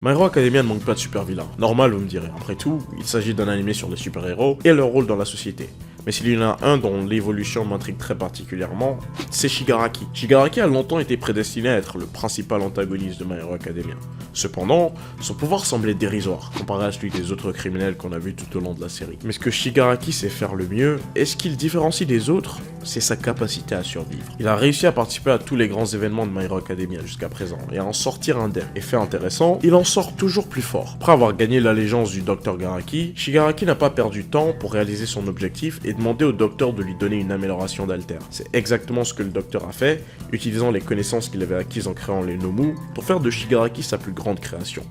My Hero Academia ne manque pas de super vilains. Normal, vous me direz. Après tout, il s'agit d'un animé sur les super-héros et leur rôle dans la société. Mais s'il y en a un dont l'évolution m'intrigue très particulièrement, c'est Shigaraki. Shigaraki a longtemps été prédestiné à être le principal antagoniste de My Hero Academia. Cependant, son pouvoir semblait dérisoire, comparé à celui des autres criminels qu'on a vus tout au long de la série. Mais ce que Shigaraki sait faire le mieux, et ce qu'il différencie des autres, c'est sa capacité à survivre. Il a réussi à participer à tous les grands événements de My Hero Academia jusqu'à présent, et à en sortir indemne. Et fait intéressant, il en sort toujours plus fort. Après avoir gagné l'allégeance du Dr Garaki, Shigaraki n'a pas perdu de temps pour réaliser son objectif et demander au docteur de lui donner une amélioration d'alter. C'est exactement ce que le docteur a fait, utilisant les connaissances qu'il avait acquises en créant les Nomu pour faire de Shigaraki sa plus grande création.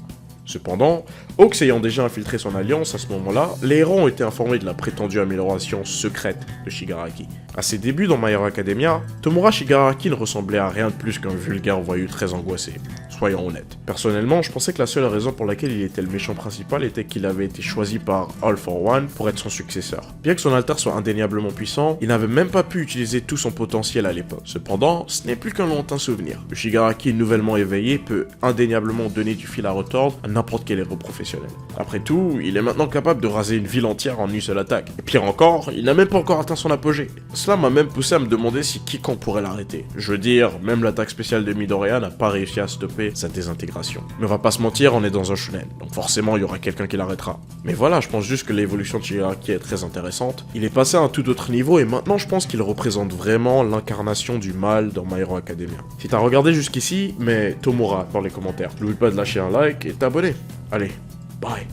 Cependant, Hawks ayant déjà infiltré son alliance à ce moment-là, les héros ont été informés de la prétendue amélioration secrète de Shigaraki. À ses débuts dans My Hero Academia, Tomura Shigaraki ne ressemblait à rien de plus qu'un vulgaire voyou très angoissé. Soyons honnêtes. Personnellement, je pensais que la seule raison pour laquelle il était le méchant principal était qu'il avait été choisi par All for One pour être son successeur. Bien que son alter soit indéniablement puissant, il n'avait même pas pu utiliser tout son potentiel à l'époque. Cependant, ce n'est plus qu'un lointain souvenir. Le Shigaraki nouvellement éveillé peut indéniablement donner du fil à retordre à n'importe quel héros professionnel. Après tout, il est maintenant capable de raser une ville entière en une seule attaque. Et pire encore, il n'a même pas encore atteint son apogée. Cela m'a même poussé à me demander si quiconque pourrait l'arrêter. Je veux dire, même l'attaque spéciale de Midoriya n'a pas réussi à stopper sa désintégration. Mais on va pas se mentir, on est dans un shonen, donc forcément il y aura quelqu'un qui l'arrêtera. Mais voilà, je pense juste que l'évolution de Shigaraki est très intéressante. Il est passé à un tout autre niveau et maintenant je pense qu'il représente vraiment l'incarnation du mal dans My Hero Academia. Si t'as regardé jusqu'ici, mets Tomura dans les commentaires. N'oublie pas de lâcher un like et t'abonner. Allez, bye.